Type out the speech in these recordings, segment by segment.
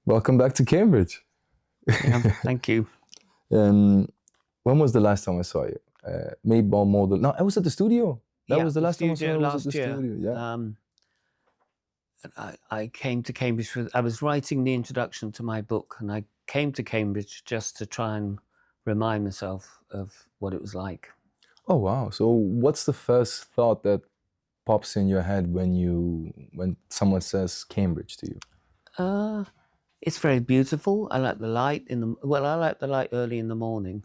Welcome back to Cambridge. Yeah, thank you. um, when was the last time I saw you? Mayball model. No, I was at the studio. That Yeah, was the the last time I saw studio you. I was at the last year. studio. Yeah. I came to Cambridge I was writing the introduction to my book, and I came to Cambridge just to try and remind myself of what it was like. Oh wow. So what's the first thought that pops in your head when someone says Cambridge to you? Uh, it's very beautiful. I like the light I like the light early in the morning,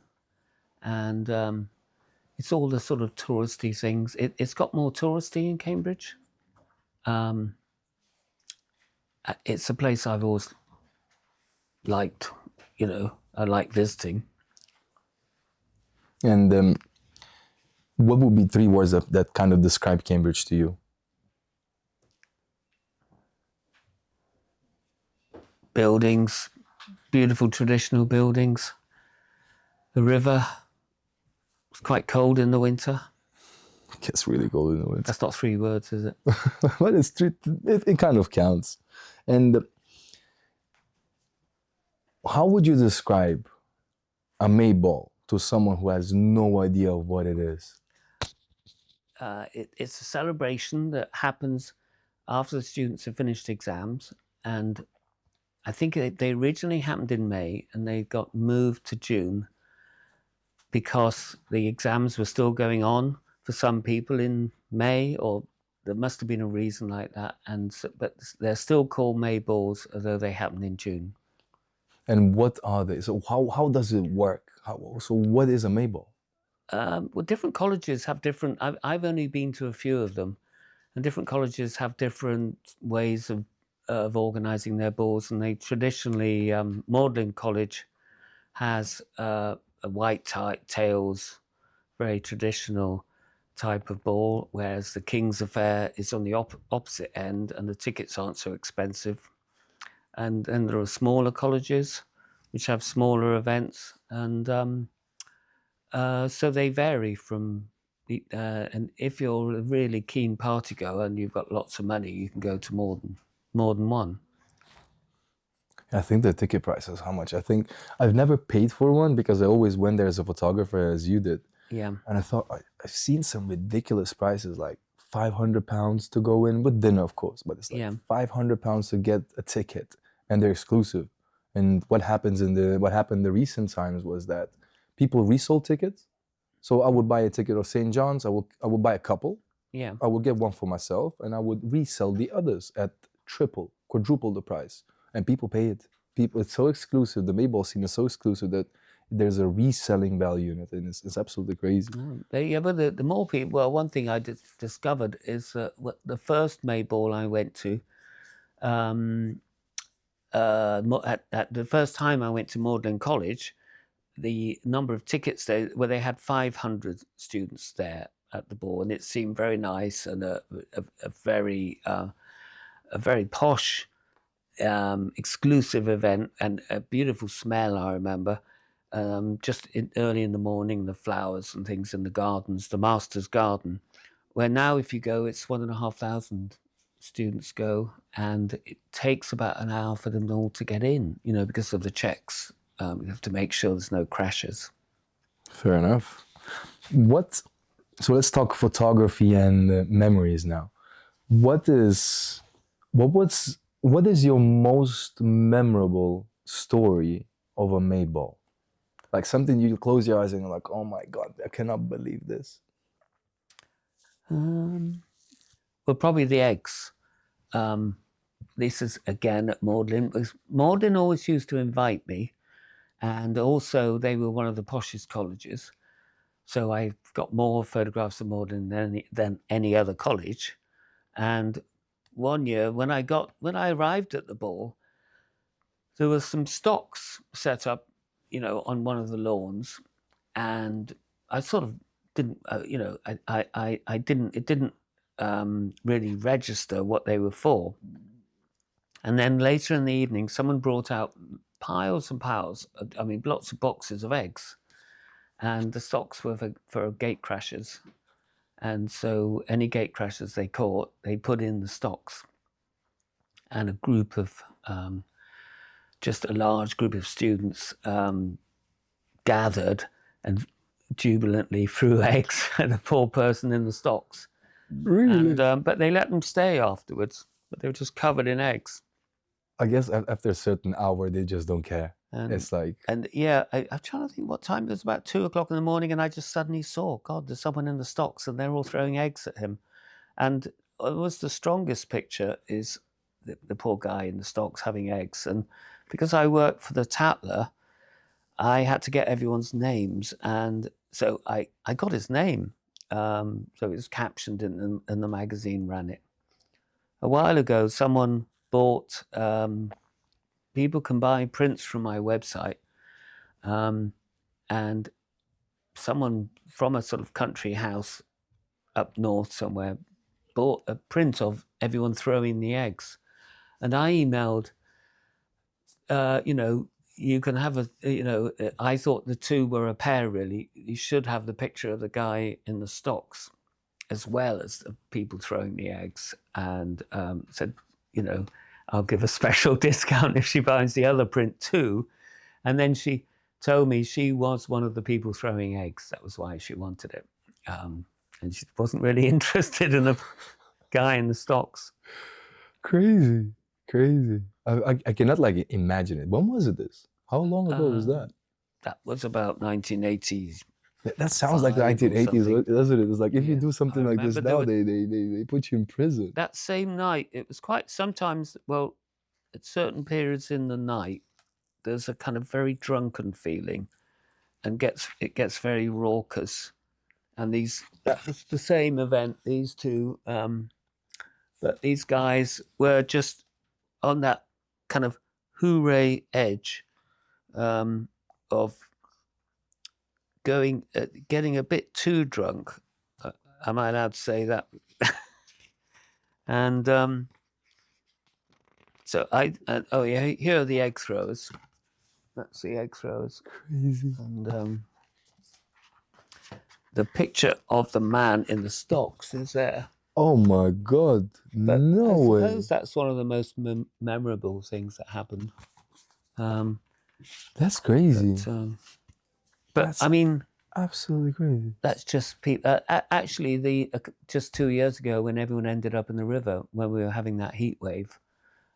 and it's all the sort of touristy things. It's got more touristy in Cambridge. Um, it's a place I've always liked. I like visiting. And what would be three words that kind of describe Cambridge to you? Buildings, beautiful traditional buildings. The river, it's quite cold in the winter. It gets really cold in the winter. That's not three words, is it? But it kind of counts. And how would you describe a Mayball to someone who has no idea of what it is? It's a celebration that happens after the students have finished exams, and I think they originally happened in May, and they got moved to June because the exams were still going on for some people in May, or there must have been a reason like that. But they're still called May balls, although they happened in June. And what are they? So how does it work? So what is a Mayball? Well, different colleges have different. I've only been to a few of them, and different colleges have different ways of organising their balls. And they traditionally, Magdalen College has a white tails, very traditional type of ball, whereas the King's Affair is on the opposite end, and the tickets aren't so expensive. And then there are smaller colleges which have smaller events, and so they vary from. And if you're a really keen party goer and you've got lots of money, you can go to more than one. I think the ticket price is how much. I think I've never paid for one because I always went there as a photographer, as you did. Yeah, And I thought I've seen some ridiculous prices, like £500 to go in with dinner, of course, but it's like yeah, £500 to get a ticket, and they're exclusive. And what happened the recent times was that people resold tickets. So I would buy a ticket of St. John's. I would buy a couple. yeah. I would get one for myself, and I would resell the others at triple, quadruple the price, and people pay it. People, it's so exclusive. The Mayball scene is so exclusive that there's a reselling value in it, and it's absolutely crazy. Yeah, but the more people, well, one thing I discovered is the first May ball I went to, um, at the first time I went to Magdalen College, the number of tickets there, where they had 500 students there at the ball, and it seemed very nice and a very posh, exclusive event, and a beautiful smell. I remember early in the morning, the flowers and things in the gardens, the Master's Garden, where now if you go, it's 1,500 students go, and it takes about an hour for them all to get in, because of the checks. You have to make sure there's no crashes. Fair enough. What? So let's talk photography and memories now. What is what is your most memorable story of a Mayball? Like something you close your eyes and you're like, oh my god, I cannot believe this. Um, well, probably the eggs. Um, this is again at Magdalen. Magdalen always used to invite me, and also they were one of the poshest colleges. So I got more photographs of Magdalen than any other college. And one year, when I arrived at the ball, there were some stocks set up, on one of the lawns, and I sort of didn't, I didn't, it didn't really register what they were for. And then later in the evening, someone brought out piles and piles, I mean, lots of boxes of eggs, and the stocks were for gate crashers. And so any gate crashers they caught, they put in the stocks. And a group of just a large group of students gathered and jubilantly threw eggs at a poor person in the stocks. Really? And but they let them stay afterwards, but they were just covered in eggs. I guess after a certain hour, they just don't care. It's like, And yeah, I'm trying to think what time. It was about 2 o'clock in the morning, and I just suddenly saw, God, there's someone in the stocks, and they're all throwing eggs at him. And it was the strongest picture is the poor guy in the stocks having eggs. And because I worked for the Tatler, I had to get everyone's names, and so I got his name. So it was captioned in the magazine ran it. A while ago, someone bought. People can buy prints from my website, and someone from a sort of country house up north somewhere bought a print of everyone throwing the eggs, and I emailed. You can have I thought the two were a pair, really. You should have the picture of the guy in the stocks as well as the people throwing the eggs, and said, I'll give a special discount if she buys the other print too. And then she told me she was one of the people throwing eggs. That was why she wanted it. And she wasn't really interested in the guy in the stocks. crazy. I cannot like imagine it. When was it this? How long ago was that? That was about 1980s. That sounds like the 1980s, doesn't it? It's like if you do something like this now, they put you in prison. That same night, it was quite sometimes, well, at certain periods in the night, there's a kind of very drunken feeling, and it gets very raucous. And that was the same event, these two, but these guys were just on that kind of hooray edge of getting a bit too drunk. Am I allowed to say that? And so here are the egg throwers. That's the egg throwers. Crazy. And the picture of the man in the stocks is there. Oh my God! But no way. I suppose that's one of the most memorable things that happened. That's crazy. But That's I mean, absolutely crazy. That's just people. Actually, just 2 years ago, when everyone ended up in the river, when we were having that heat wave,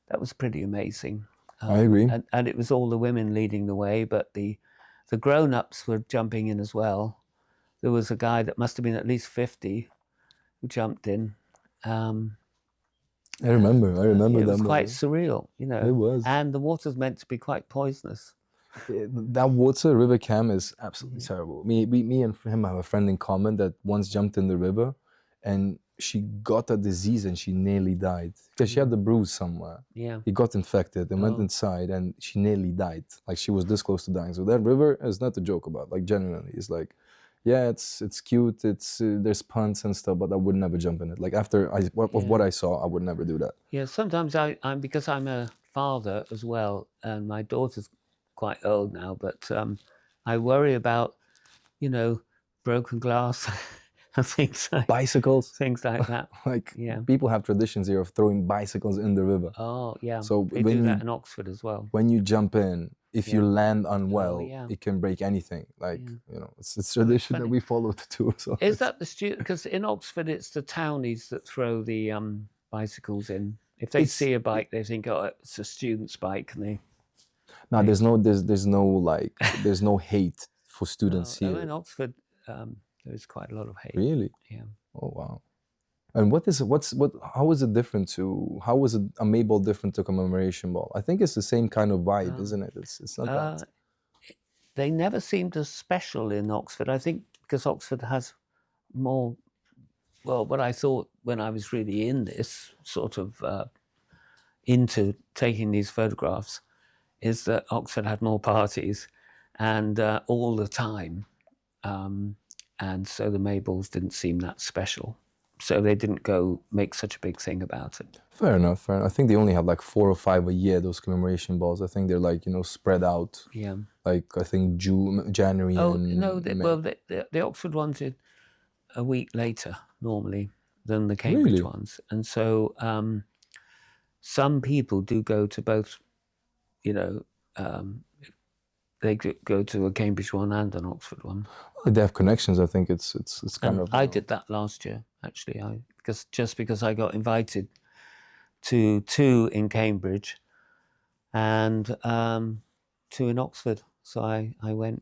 that was pretty amazing. I agree. And it was all the women leading the way, but the grown-ups were jumping in as well. There was a guy that must have been at least 50 who jumped in. I remember that. It was quite surreal, It was. And the water's meant to be quite poisonous. That water river cam is absolutely terrible. Me and him have a friend in common that once jumped in the river, and she got a disease and she nearly died because she had the bruise somewhere. Yeah, he got infected and went inside, and she nearly died. Like she was this close to dying. So that river is not to joke about. Like genuinely, it's like, yeah, it's cute. It's there's ponds and stuff, but I would never jump in it. Like after what I saw, I would never do that. Yeah, sometimes I'm because I'm a father as well, and my daughter's quite old now, but I worry about, broken glass and things like that. Like people have traditions here of throwing bicycles in the river. Oh yeah, so they do that in Oxford as well. When you jump in, if you land unwell, it can break anything. Like it's tradition that we follow too. So is that the student? Because in Oxford, it's the townies that throw the bicycles in. If they see a bike, they think, oh, it's a student's bike, and they. No, there's no hate for students here. In Oxford, there's quite a lot of hate. Really? Yeah. Oh wow. And how is it different to, how is a Mayball different to commemoration ball? I think it's the same kind of vibe, isn't it? It's not that. They never seemed as special in Oxford. I think because Oxford has more, well, what I thought when I was really in this sort of into taking these photographs is that Oxford had more parties and all the time. And so the Mayballs didn't seem that special. So they didn't go make such a big thing about it. Fair enough. I think they only have like 4 or 5 a year, those commemoration balls. I think they're like, spread out. Yeah. Like I think January and no, May. the Oxford ones did a week later normally than the Cambridge ones. And so some people do go to both, they go to a Cambridge one and an Oxford one. They have connections. I think it's kind And of. I did that last year, actually. Because I got invited to two in Cambridge and two in Oxford, so I went.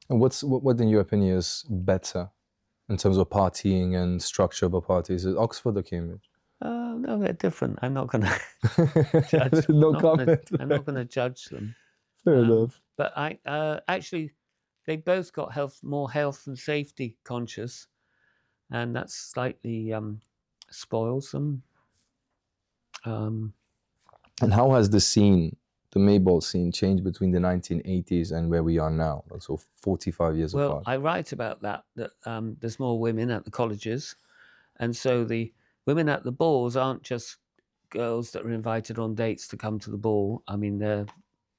And what in your opinion is better in terms of partying and structure of a party? Is it Oxford or Cambridge? No, they're different. I'm not going to judge. No comment. I'm not going to judge them. Fair enough. But I actually, they both got more health and safety conscious, and that slightly spoils them. And how has the scene, the Mayball scene, changed between the 1980s and where we are now? So 45 years Well, apart. I write about that there's more women at the colleges, and so the women at the balls aren't just girls that are invited on dates to come to the ball. I mean, they're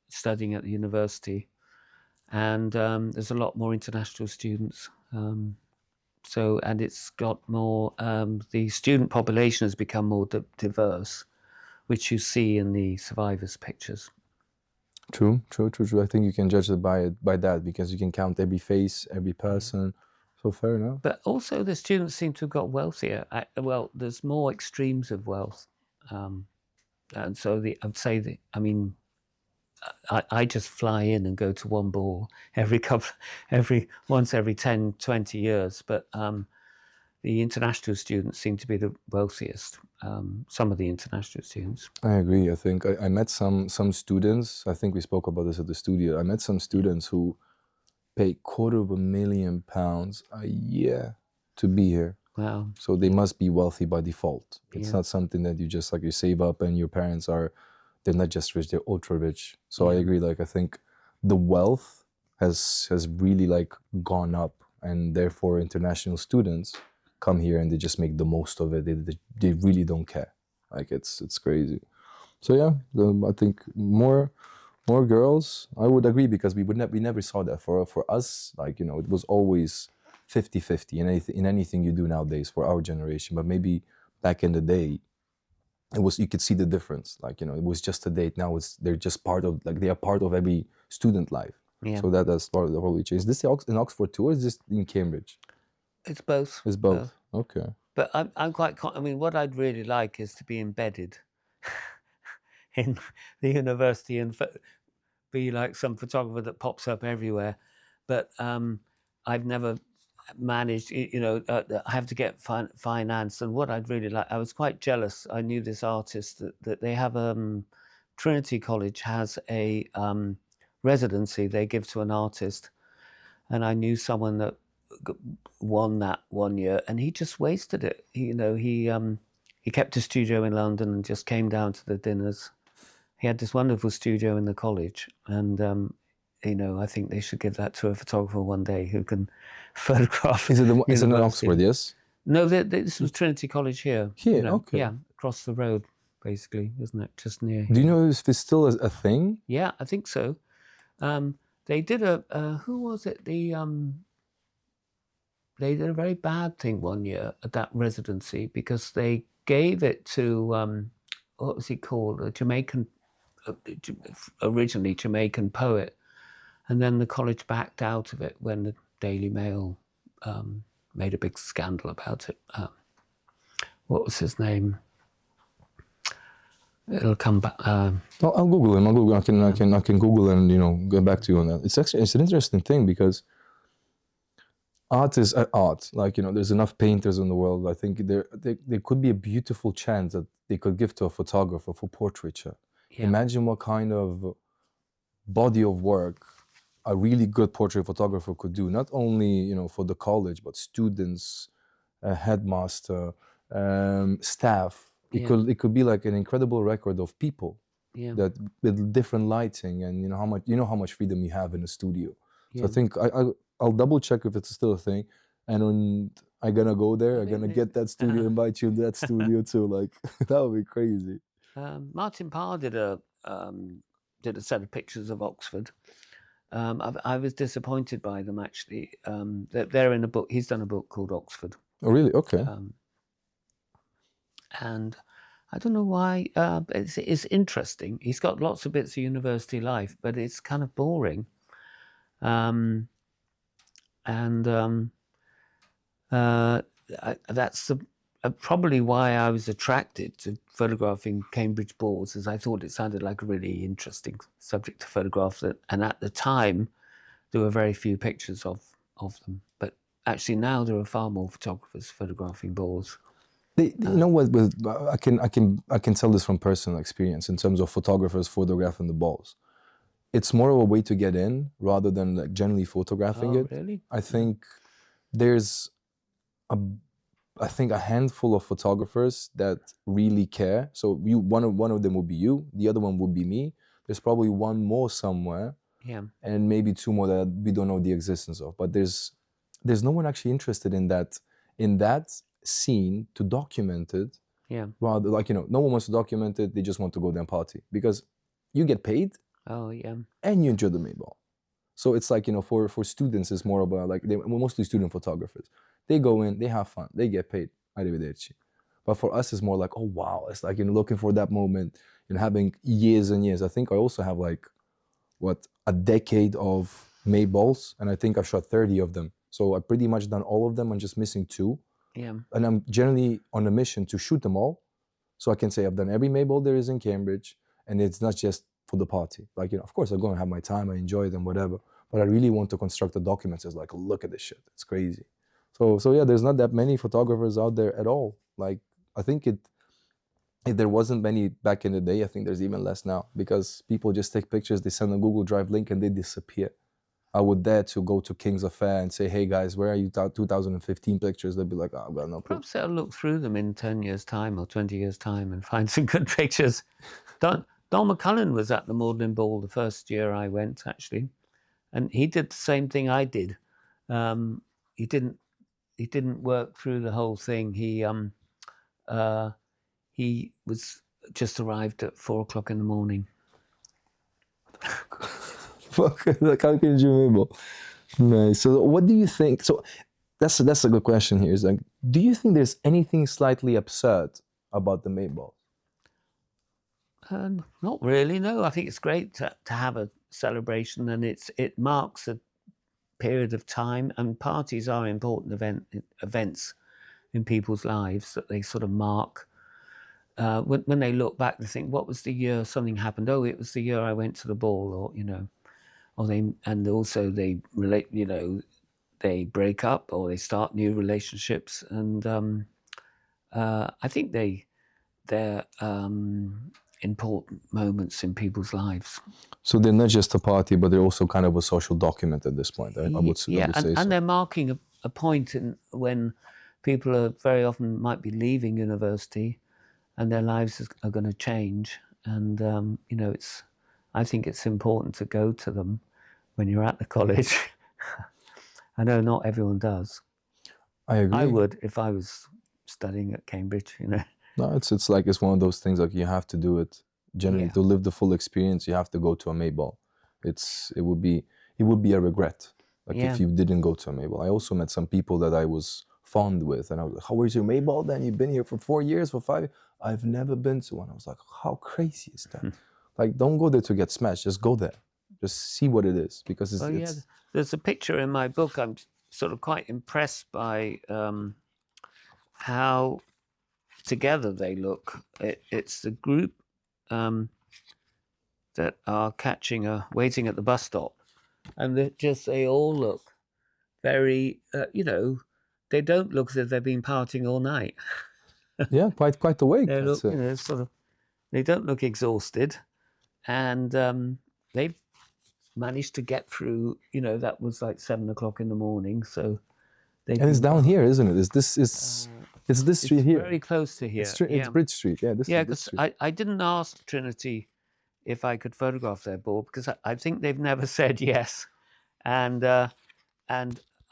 studying at the university, and there's a lot more international students. And it's got more. The student population has become more diverse, which you see in the survivors' pictures. True. I think you can judge it by that because you can count every face, every person. So fair enough. But also, the students seem to have got wealthier. Well, there's more extremes of wealth, and so I'd say I just fly in and go to one ball once every 10, 20 years. But the international students seem to be the wealthiest. Some of the international students. I agree. I think I met some students. I think we spoke about this at the studio. I met some students who pay £250,000 a year to be here. Wow. So they must be wealthy by default. It's not something that you just you save up and your parents they're not just rich, they're ultra rich. So I agree. I think the wealth has really gone up, and therefore international students come here and they just make the most of it. They really don't care. It's crazy. So yeah, I think more girls. I would agree because we never saw that for us. It was always 50-50 in anything you do nowadays for our generation. But maybe back in the day, you could see the difference. It was just a date. Now they're just part of they are part of every student life. Yeah. So that's part of the whole change. Is this in Oxford too, or is this in Cambridge? It's both. It's both. Okay. But I'm quite. I mean, what I'd really like is to be embedded in the university and be like some photographer that pops up everywhere. But I've never managed. I have to get finance. And what I'd really like, I was quite jealous. I knew this artist that they have. Trinity College has a residency they give to an artist, and I knew someone that won that one year, and he just wasted it. He kept a studio in London and just came down to the dinners. He had this wonderful studio in the college, and I think they should give that to a photographer one day who can photograph. Is it in Oxford? Yes. No, this was Trinity College here. Here, okay. Yeah, across the road, basically, isn't it? Just near. Do you know if it's still a thing? Yeah, I think so. They did who was it? They did a very bad thing one year at that residency because they gave it to what was he called? A Jamaican, originally Jamaican poet, and then the college backed out of it when the Daily Mail made a big scandal about it. What was his name? It'll come back. I'll Google him. I can Google and get back to you on that. It's an interesting thing because art is art. There's enough painters in the world. I think there could be a beautiful chance that they could give to a photographer for portraiture. Yeah. Imagine what kind of body of work a really good portrait photographer could do. Not only for the college, but students, headmaster, staff. It could be like an incredible record of people that with different lighting and how much freedom you have in a studio. So I think I'll double check if it's still a thing, and when I'm gonna go there, I'm gonna get that studio, invite you to that studio too. That would be crazy. Martin Parr did a set of pictures of Oxford. I was disappointed by them actually. They're in a book. He's done a book called Oxford. Oh really? Okay. And I don't know why. It's interesting. He's got lots of bits of university life, but it's kind of boring. Um, and that's probably why I was attracted to photographing Cambridge balls, as I thought it sounded like a really interesting subject to photograph. And at the time, there were very few pictures of them. But actually, now there are far more photographers photographing balls. You know what? I can tell this from personal experience in terms of photographers photographing the balls. It's more of a way to get in rather than like generally photographing it. Really? I think there's a handful of photographers that really care. So one of them will be you, the other one will be me. There's probably one more somewhere, Yeah. and maybe two more that we don't know the existence of. But there's no one actually interested in that scene to document it. Yeah. Rather, like, no one wants to document it. They just want to go there and party because you get paid. Oh, yeah. And you enjoy the Mayball. So it's like, for students, it's more about like, mostly student photographers. They go in, they have fun, they get paid. Arrivederci. But for us, it's more like, oh, wow. It's like, looking for that moment and having years and years. I think I also have like, a decade of Mayballs, and I think I've shot 30 of them. So I've pretty much done all of them. I'm just missing 2. Yeah. And I'm generally on a mission to shoot them all. So I can say I've done every Mayball there is in Cambridge, and it's not just for the party. Like, of course, I'm going to have my time, I enjoy them, whatever. But I really want to construct the documents as like, look at this shit. It's crazy. So yeah, there's not that many photographers out there at all. Like, I think if there wasn't many back in the day, I think there's even less now because people just take pictures, they send a Google Drive link and they disappear. I would dare to go to King's Affair and say, hey guys, where are you 2015 pictures? They'd be like, oh, well, no clue. Perhaps I'll look through them in 10 years' time or 20 years' time and find some good pictures. Don McCullen was at the Magdalen Ball the first year I went, actually. And he did the same thing I did. He didn't work through the whole thing. He was just arrived at 4:00 in the morning. Fuck, like, how can you remember? Nice. So what do you think? So that's a good question here. Is like, do you think there's anything slightly absurd about the Mayball? Not really, no. I think it's great to have a celebration, and it marks a period of time, and parties are important events in people's lives that they sort of mark. When they look back, they think, what was the year something happened? Oh, it was the year I went to the ball, or they relate, they break up or they start new relationships. And I think they're important moments in people's lives. So they're not just a party, but they're also kind of a social document at this point. I would say and they're marking a point when people are very often might be leaving university and their lives are going to change. And, I think it's important to go to them when you're at the college. I know not everyone does. I agree. I would if I was studying at Cambridge, No, it's like, it's one of those things, like, you have to do it. Generally, to live the full experience, you have to go to a Mayball. It would be a regret, like, if you didn't go to a Mayball. I also met some people that I was fond with, and I was like, how was your Mayball then? You've been here for 4 years, for 5? I've never been to one. I was like, how crazy is that? Like, don't go there to get smashed. Just go there. Just see what it is, because it's There's a picture in my book. I'm sort of quite impressed by how together they look. It's the group that are waiting at the bus stop, and they all look very, they don't look as if they've been partying all night. Yeah, quite awake. They look, they don't look exhausted, and they've managed to get through. That was like 7:00 in the morning, so. And it's down here, isn't it? It's this street here. Very close to here. It's Bridge Street. Yeah, because I didn't ask Trinity if I could photograph their ball, because I think they've never said yes. And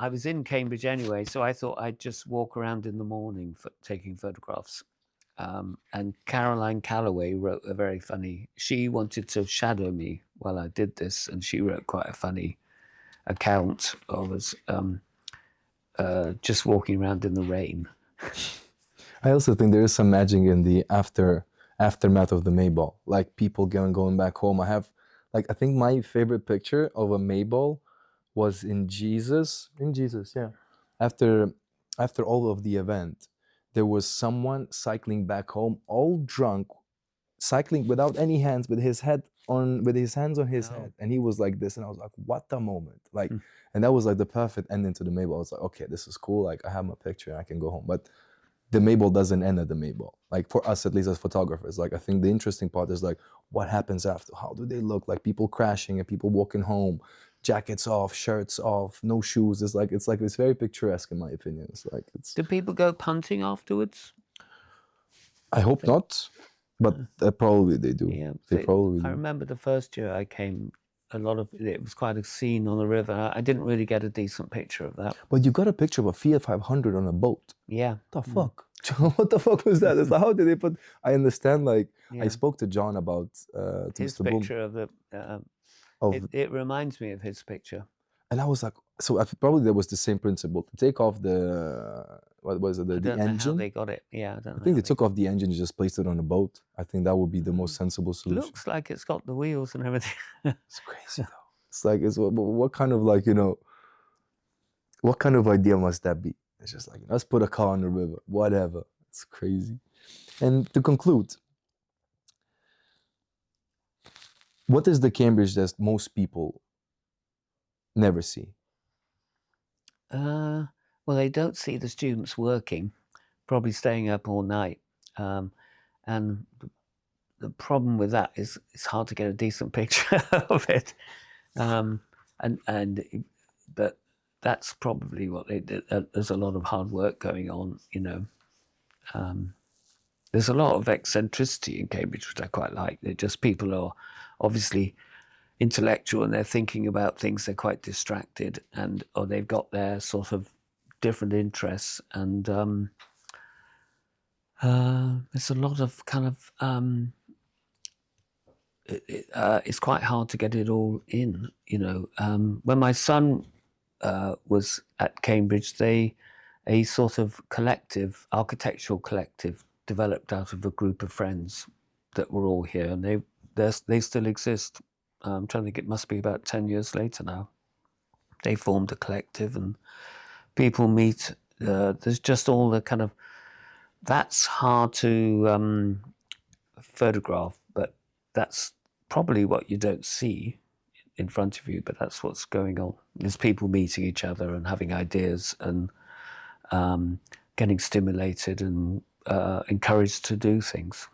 I was in Cambridge anyway, so I thought I'd just walk around in the morning taking photographs. And Caroline Calloway wrote a very funny. She wanted to shadow me while I did this, and she wrote quite a funny account of us just walking around in the rain. I also think there is some magic in the after aftermath of the Mayball, like people going back home. I think my favorite picture of a Mayball was in Jesus, yeah. After all of the event, there was someone cycling back home, all drunk, cycling without any hands, with his hands on his head, and he was like this, and I was like, what a moment. Like, and that was like the perfect ending to the Mayball. I was like, okay, this is cool, like I have my picture and I can go home. But the Mayball doesn't end at the Mayball. Like for us, at least as photographers, like I think the interesting part is like what happens after. How do they look? Like people crashing and people walking home, jackets off, shirts off, no shoes. It's very picturesque in my opinion. Do people go punting afterwards? I hope not, but probably they do. Yeah, they probably I do. remember the first year I came, it was quite a scene on the river. I didn't really get a decent picture of that. But you got a picture of a Fiat 500 on a boat. Yeah. What the fuck? What the fuck was that? It's like, how did they put? I understand. Like Yeah. I spoke to John about his Mr. Boom. picture of the. It reminds me of his picture. And I was like, so probably there was the same principle to take off the what was it, the engine. I don't know how they got it. Yeah, I think they took off the engine and just placed it on a boat. I think that would be the most sensible solution. Looks like it's got the wheels and everything. It's crazy though. It's like, what kind of like, what kind of idea must that be? It's just like, let's put a car on the river, whatever. It's crazy. And to conclude, what is the Cambridge that most people never see? Well, they don't see the students working, probably staying up all night. And the problem with that is it's hard to get a decent picture of it. But that's probably what they did. There's a lot of hard work going on, There's a lot of eccentricity in Cambridge, which I quite like. They're just people are obviously intellectual and they're thinking about things. They're quite distracted, or they've got their sort of different interests, and there's a lot of kind of it's quite hard to get it all in. When my son was at Cambridge, a sort of architectural collective developed out of a group of friends that were all here, and they still exist. I'm trying to think, it must be about 10 years later now. They formed a collective and people meet. There's just all the kind of, that's hard to photograph, but that's probably what you don't see in front of you, but that's what's going on. There's people meeting each other and having ideas and getting stimulated and encouraged to do things.